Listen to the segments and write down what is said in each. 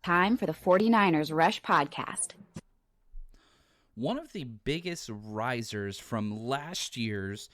Time for the 49ers Rush Podcast. One of the biggest risers from last year's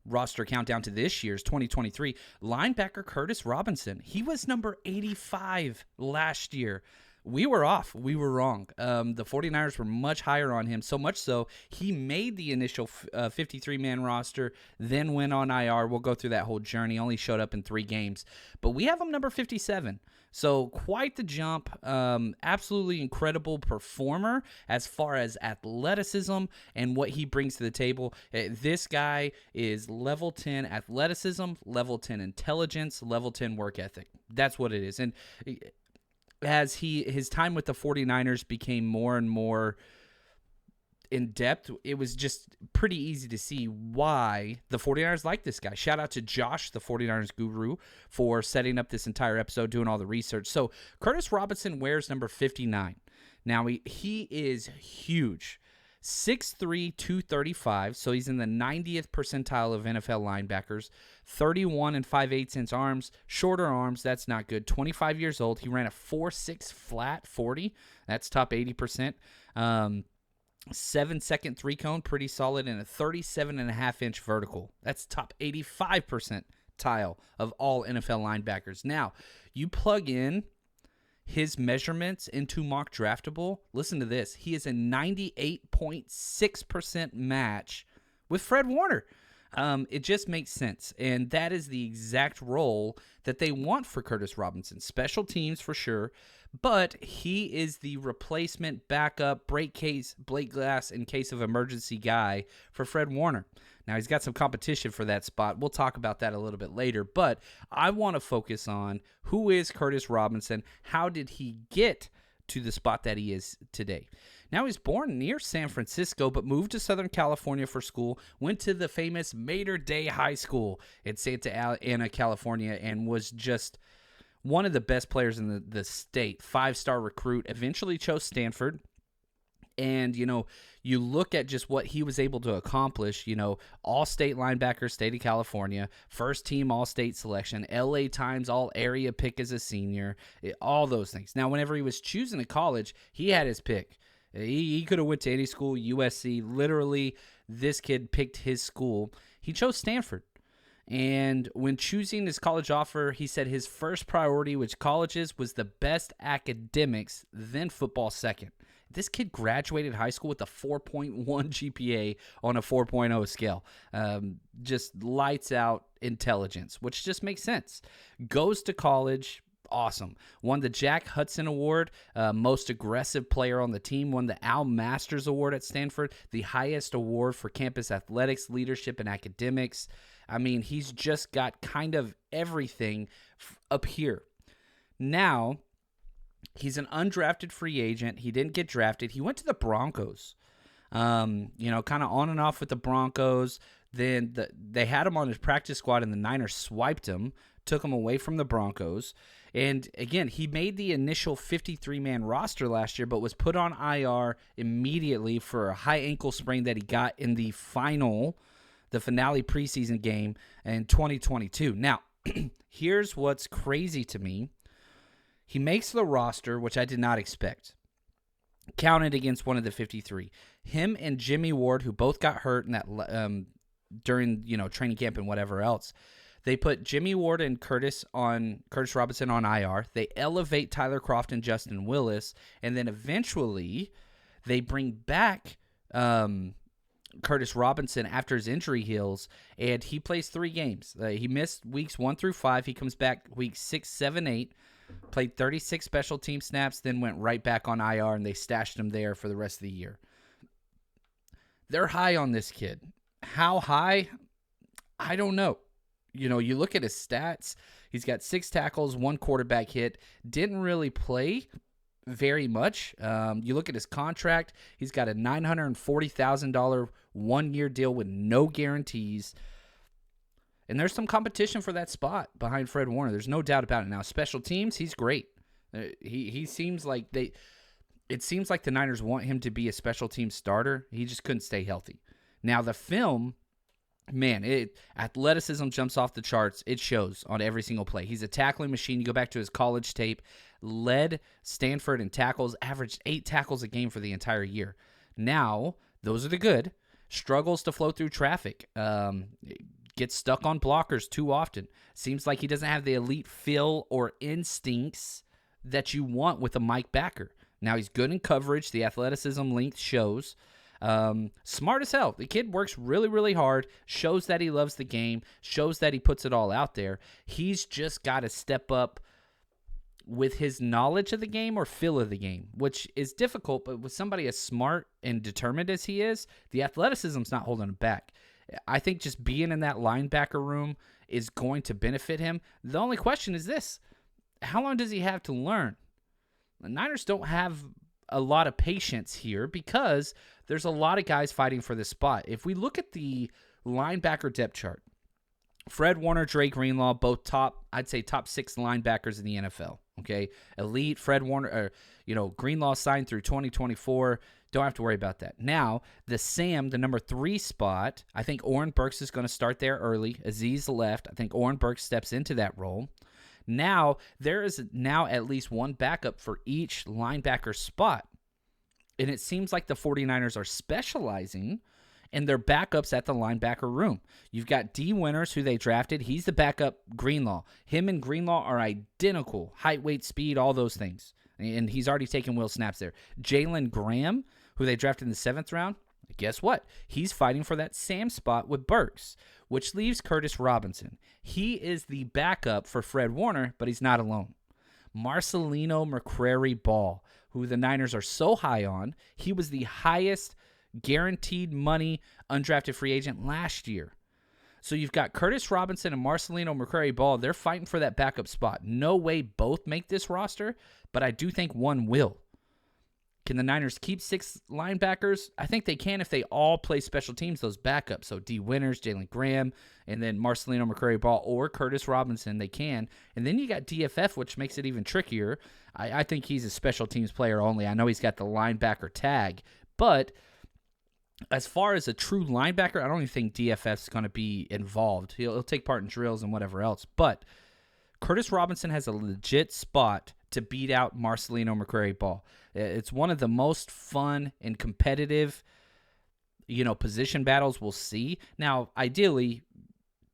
roster countdown to this year's 2023, linebacker Curtis Robinson. He was number 85 last year. We were off. We were wrong. The 49ers were much higher on him, so much so he made the initial 53-man roster, then went on IR. We'll go through that whole journey. Only showed up in 3 games. But we have him number 57. So quite the jump. Absolutely incredible performer as far as athleticism and what he brings to the table. This guy is level 10 athleticism, level 10 intelligence, level 10 work ethic. That's what it is. And as his time with the 49ers became more and more in depth, it was just pretty easy to see why the 49ers like this guy. Shout out to Josh, the 49ers guru, for setting up this entire episode, doing all the research. So Curtis Robinson wears number 59. Now, he is huge. 6'3", 235, so he's in the 90th percentile of NFL linebackers. 31 and 5/8 inch arms, shorter arms, that's not good. 25 years old. He ran a 4.6 flat 40. That's top 80%. 7-second 3-cone, pretty solid, and a 37.5-inch vertical. That's top 85% tile of all NFL linebackers. Now, you plug in his measurements into Mock Draftable. Listen to this. He is a 98.6% match with Fred Warner. It just makes sense, and that is the exact role that they want for Curtis Robinson. Special teams for sure, but he is the replacement backup break glass in case of emergency guy for Fred Warner. Now, he's got some competition for that spot. We'll talk about that a little bit later, but I want to focus on who is Curtis Robinson. How did he get to the spot that he is today? Now, he's born near San Francisco, but moved to Southern California for school, went to the famous Mater Dei High School in Santa Ana, California, and was just one of the best players in the state. 5-star recruit, eventually chose Stanford. And, you look at just what he was able to accomplish, all-state linebacker, state of California, first-team all-state selection, LA Times all-area pick as a senior, all those things. Now, whenever he was choosing a college, he had his pick. He could have went to any school, USC. Literally, this kid picked his school. He chose Stanford. And when choosing his college offer, he said his first priority, which colleges, was the best academics, then football second. This kid graduated high school with a 4.1 GPA on a 4.0 scale. Just lights out intelligence, which just makes sense. Goes to college. Awesome. Won the Jack Hudson Award, most aggressive player on the team. Won the Al Masters Award at Stanford, the highest award for campus athletics, leadership, and academics. I mean, he's just got kind of everything up here. Now, he's an undrafted free agent. He didn't get drafted. He went to the Broncos, kind of on and off with the Broncos. Then they had him on his practice squad, and the Niners swiped him, took him away from the Broncos. And again, he made the initial 53-man roster last year, but was put on IR immediately for a high ankle sprain that he got in the finale preseason game in 2022. Now, here's what's crazy to me. He makes the roster, which I did not expect. Counted against one of the 53. Him and Jimmy Ward, who both got hurt in that during training camp and whatever else. They put Jimmy Ward and Curtis Robinson on IR. They elevate Tyler Kroft and Justin Willis, and then eventually they bring back Curtis Robinson after his injury heals, and he plays 3 games. He missed weeks 1 through 5. He comes back weeks 6, 7, 8. Played 36 special team snaps, then went right back on IR, and they stashed him there for the rest of the year. They're high on this kid. How high? I don't know. You look at his stats. He's got 6 tackles, 1 quarterback hit. Didn't really play very much. You look at his contract. He's got a $940,000 one-year deal with no guarantees. And there's some competition for that spot behind Fred Warner. There's no doubt about it. Now, special teams, he's great. He seems like it seems like the Niners want him to be a special team starter. He just couldn't stay healthy. Now, the film man, athleticism jumps off the charts. It shows on every single play. He's a tackling machine. You go back to his college tape, led Stanford in tackles, averaged 8 tackles a game for the entire year. Now, those are the good. Struggles to flow through traffic. Gets stuck on blockers too often. Seems like he doesn't have the elite feel or instincts that you want with a Mike backer. Now, he's good in coverage. The athleticism length shows. Smart as hell. The kid works really, really hard, shows that he loves the game, shows that he puts it all out there. He's just got to step up with his knowledge of the game or feel of the game, which is difficult, but with somebody as smart and determined as he is, the athleticism's not holding him back. I think just being in that linebacker room is going to benefit him. The only question is this: how long does he have to learn? The Niners don't have a lot of patience here because there's a lot of guys fighting for this spot. If we look at the linebacker depth chart, Fred Warner, Dre Greenlaw, both I'd say top 6 linebackers in the NFL. Okay, elite. Fred Warner, Greenlaw signed through 2024. Don't have to worry about that. Now, the number 3 spot, I think Oren Burks is going to start there early. Aziz left. I think Oren Burks steps into that role. Now, there is now at least one backup for each linebacker spot. And it seems like the 49ers are specializing in their backups at the linebacker room. You've got D. Winters, who they drafted. He's the backup Greenlaw. Him and Greenlaw are identical. Height, weight, speed, all those things. And he's already taken Will snaps there. Jalen Graham, who they drafted in the 7th round, guess what? He's fighting for that Sam spot with Burks, which leaves Curtis Robinson. He is the backup for Fred Warner, but he's not alone. Marcelino McCrary-Ball, who the Niners are so high on. He was the highest guaranteed money undrafted free agent last year. So you've got Curtis Robinson and Marcelino McCrary-Ball. They're fighting for that backup spot. No way both make this roster, but I do think one will. Can the Niners keep 6 linebackers? I think they can if they all play special teams, those backups. So D. Winters, Jalen Graham, and then Marcelino McCrary-Ball or Curtis Robinson, they can. And then you got DFF, which makes it even trickier. I think he's a special teams player only. I know he's got the linebacker tag, but as far as a true linebacker, I don't even think DFF's going to be involved. He'll take part in drills and whatever else. But Curtis Robinson has a legit spot to beat out Marcelino McCrary-Ball. It's one of the most fun and competitive, position battles we'll see. Now, ideally,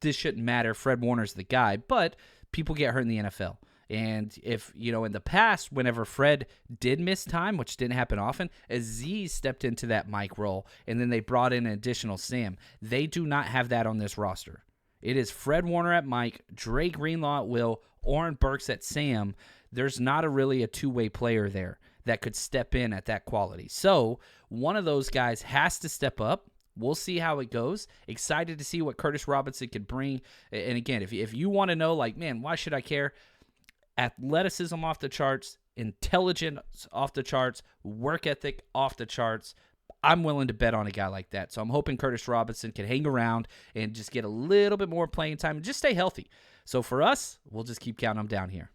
this shouldn't matter. Fred Warner's the guy, but people get hurt in the NFL. And if, in the past, whenever Fred did miss time, which didn't happen often, Aziz stepped into that Mike role, and then they brought in an additional Sam. They do not have that on this roster. It is Fred Warner at Mike, Dre Greenlaw at Will, Oren Burks at Sam. There's not really a two-way player there that could step in at that quality. So one of those guys has to step up. We'll see how it goes. Excited to see what Curtis Robinson could bring. And again, if you want to know, why should I care? Athleticism off the charts, intelligence off the charts, work ethic off the charts. I'm willing to bet on a guy like that. So I'm hoping Curtis Robinson can hang around and just get a little bit more playing time and just stay healthy. So for us, we'll just keep counting them down here.